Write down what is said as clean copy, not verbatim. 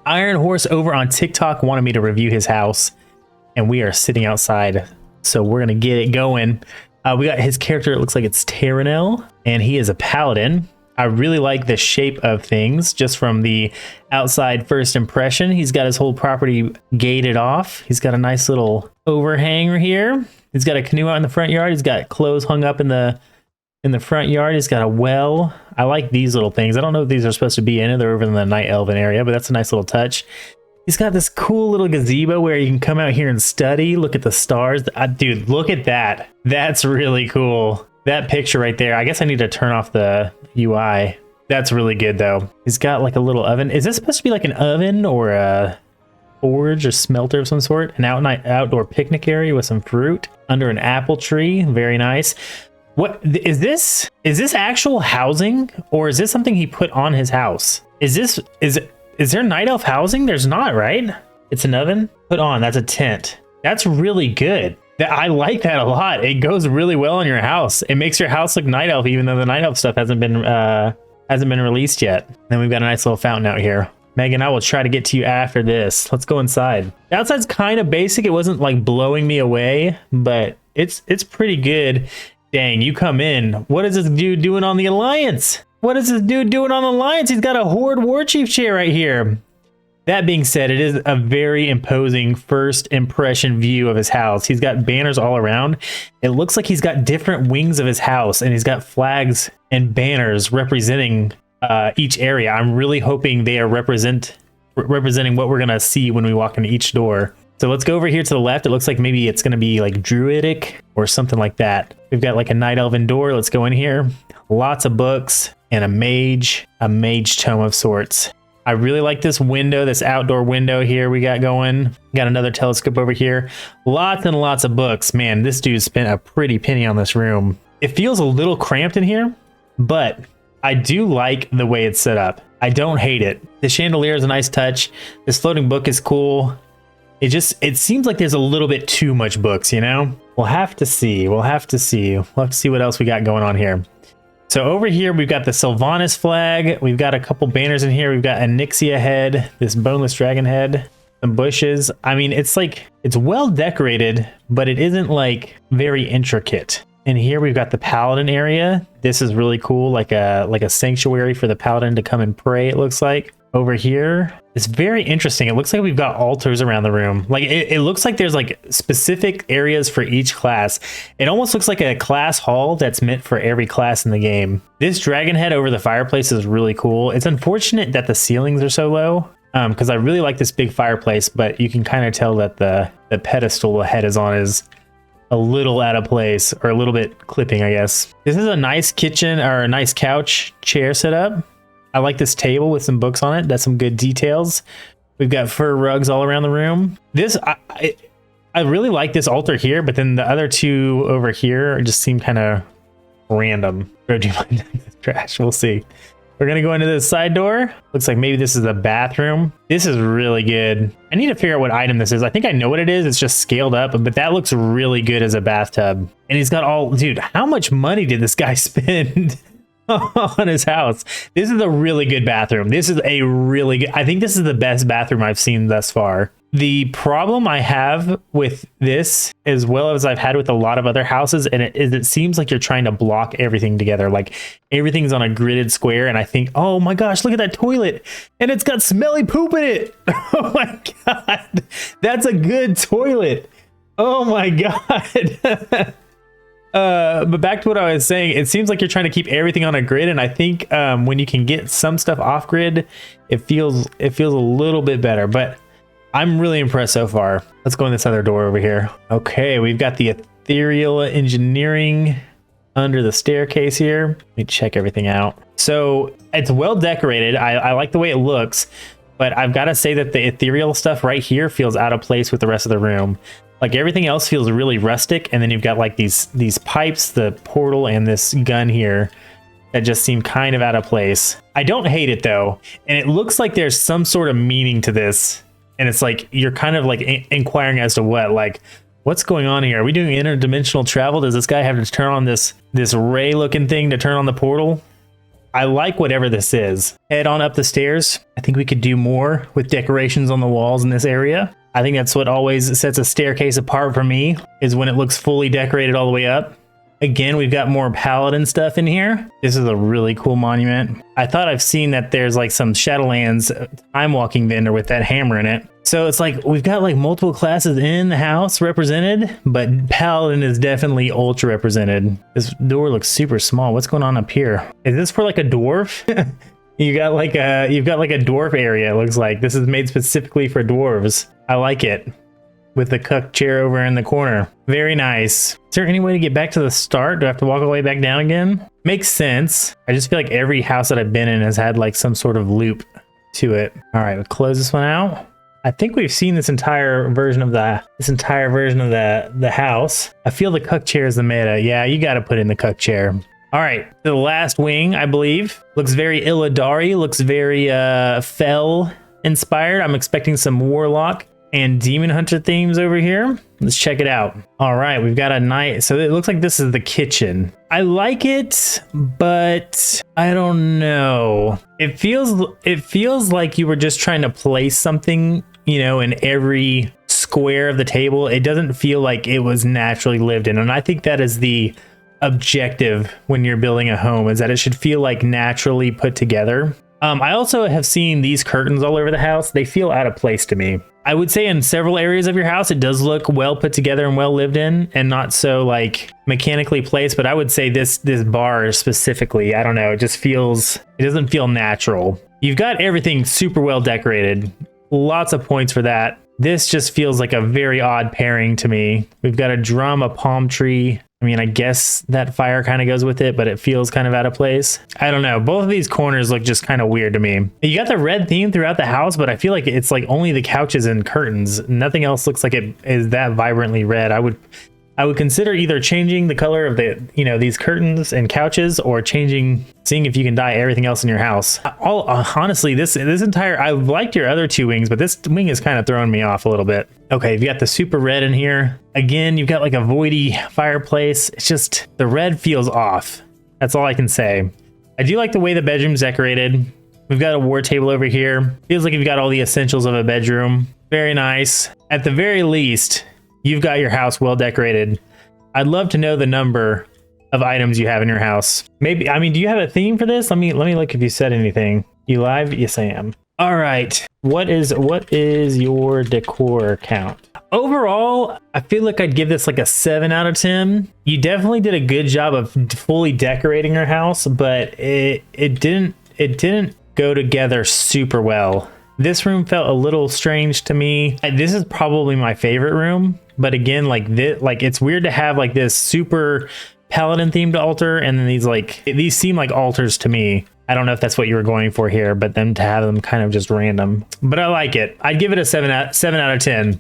Ironhoarse over on TikTok wanted me to review his house, and we are sitting outside, so we're gonna get it going. We got his character. It looks like it's Terranel, and he is a paladin. I really like the shape of things just from the outside first impression. He's got his whole property gated off. He's got a nice little overhang here. He's got a canoe out in the front yard. He's got clothes hung up in the front yard. He's got a well. I like these little things. I don't know if these are supposed to be in it. They're over in the Night Elven area, but that's a nice little touch. He's got this cool little gazebo where you can come out here and study, look at the stars. Dude, look at that. That's really cool. That picture right there. I guess I need to turn off the UI. That's really good though. He's got like a little oven. Is this supposed to be like an oven or a forge or smelter of some sort? An outdoor picnic area with some fruit under an apple tree. Very nice. What is this? Is this actual housing, or is this something he put on his house? Is there night elf housing? There's not, right? It's an oven put on. That's a tent. That's really good. I like that a lot. It goes really well on your house. It makes your house look night elf, even though the night elf stuff hasn't been released yet. Then we've got a nice little fountain out here. Megan, I will try to get to you after this. Let's go inside. The outside's kind of basic. It wasn't like blowing me away, but it's pretty good. Dang, you come in. What is this dude doing on the Alliance? What is this dude doing on the Alliance? He's got a Horde Warchief chair right here. That being said, it is a very imposing first impression view of his house. He's got banners all around. It looks like he's got different wings of his house, and he's got flags and banners representing each area. I'm really hoping they are representing what we're gonna see when we walk into each door. So let's go over here to the left. It looks like maybe it's gonna be like druidic or something like that. We've got like a night elven door. Let's go in here. Lots of books and a mage tome of sorts. I really like this window, this outdoor window here we got going. Got another telescope over here. Lots and lots of books. Man, this dude spent a pretty penny on this room. It feels a little cramped in here, but I do like the way it's set up. I don't hate it. The chandelier is a nice touch. This floating book is cool. It seems like there's a little bit too much books, you know? We'll have to see. We'll have to see what else we got going on here. So over here, we've got the Sylvanas flag. We've got a couple banners in here. We've got a Nixia head, this boneless dragon head, some bushes. I mean, it's well decorated, but it isn't like very intricate. And here we've got the Paladin area. This is really cool, like a sanctuary for the Paladin to come and pray, it looks like. Over here, it's very interesting. It looks like we've got altars around the room. Like it looks like there's like specific areas for each class. It almost looks like a class hall that's meant for every class in the game. This dragon head over the fireplace is really cool. It's unfortunate that the ceilings are so low, because I really like this big fireplace, but you can kind of tell that the pedestal the head is on is a little out of place, or a little bit clipping, I guess. This is a nice kitchen, or a nice couch chair setup. I like this table with some books on it. That's some good details. We've got fur rugs all around the room. I really like this altar here, but then the other two over here just seem kind of random. Or do you mind this trash? We'll see. We're gonna go into this side door. Looks like maybe this is a bathroom. This is really good. I need to figure out what item this is. I think I know what it is. It's just scaled up, but that looks really good as a bathtub. And he's got all, dude, how much money did this guy spend on his house? This is a really good bathroom. This is a really good, I think this is the best bathroom I've seen thus far. The problem I have with this, as well as I've had with a lot of other houses, and it seems like you're trying to block everything together. Like everything's on a gridded square, and I think, oh my gosh, look at that toilet, and it's got smelly poop in it. Oh my god, that's a good toilet. Oh my god. But back to what I was saying, it seems like you're trying to keep everything on a grid, and I think when you can get some stuff off grid, it feels a little bit better. But I'm really impressed so far. Let's go in this other door over here. Okay, we've got the Ethereal Engineering under the staircase here. Let me check everything out. So it's well decorated. I like the way it looks, but I've got to say that the ethereal stuff right here feels out of place with the rest of the room. Like everything else feels really rustic, and then you've got like these pipes, the portal, and this gun here that just seem kind of out of place. I don't hate it though, and it looks like there's some sort of meaning to this. And it's like, you're kind of like inquiring as to what, like, what's going on here? Are we doing interdimensional travel? Does this guy have to turn on this ray looking thing to turn on the portal? I like whatever this is. Head on up the stairs. I think we could do more with decorations on the walls in this area. I think that's what always sets a staircase apart for me, is when it looks fully decorated all the way up. Again, we've got more Paladin stuff in here. This is a really cool monument. I thought I've seen that there's like some Shadowlands time walking vendor with that hammer in it. So it's like we've got like multiple classes in the house represented, but Paladin is definitely ultra represented. This door looks super small. What's going on up here? Is this for like a dwarf? You've got like a dwarf area. It looks like this is made specifically for dwarves. I like it. With the cuck chair over in the corner. Very nice. Is there any way to get back to the start? Do I have to walk all the way back down again? Makes sense. I just feel like every house that I've been in has had like some sort of loop to it. All right, we'll close this one out. I think we've seen this entire version of the house. I feel the cuck chair is the meta. Yeah, you got to put in the cuck chair. All right, the last wing, I believe, looks very Illidari, looks very Fell inspired. I'm expecting some warlock and demon hunter themes over here. Let's check it out. All right, we've got a night. So it looks like this is the kitchen. I like it, but I don't know. It feels like you were just trying to place something, you know, in every square of the table. It doesn't feel like it was naturally lived in. And I think that is the objective when you're building a home, is that it should feel like naturally put together. I also have seen these curtains all over the house. They feel out of place to me. I would say in several areas of your house, it does look well put together and well lived in and not so like mechanically placed. But I would say this bar specifically, I don't know, it doesn't feel natural. You've got everything super well decorated. Lots of points for that. This just feels like a very odd pairing to me. We've got a drum, a palm tree. I mean, I guess that fire kind of goes with it, but it feels kind of out of place. I don't know. Both of these corners look just kind of weird to me. You got the red theme throughout the house, but I feel like it's like only the couches and curtains. Nothing else looks like it is that vibrantly red. I would consider either changing the color of the, you know, these curtains and couches, or seeing if you can dye everything else in your house. Honestly, this entire, I liked your other two wings, but this wing is kind of throwing me off a little bit. Okay, you've got the super red in here. Again, you've got like a voidy fireplace. It's just, the red feels off. That's all I can say. I do like the way the bedroom's decorated. We've got a war table over here. Feels like you've got all the essentials of a bedroom. Very nice. At the very least, you've got your house well decorated. I'd love to know the number of items you have in your house. Maybe, I mean, do you have a theme for this? Let me look if you said anything. You live? Yes, I am. All right. What is your decor count? Overall, I feel like I'd give this like a 7 out of 10. You definitely did a good job of fully decorating your house, but it didn't go together super well. This room felt a little strange to me. This is probably my favorite room, but again, like this, like it's weird to have like this super Paladin themed altar, and then these seem like altars to me. I don't know if that's what you were going for here, but then to have them kind of just random. But I like it. I'd give it a 7 out of 10.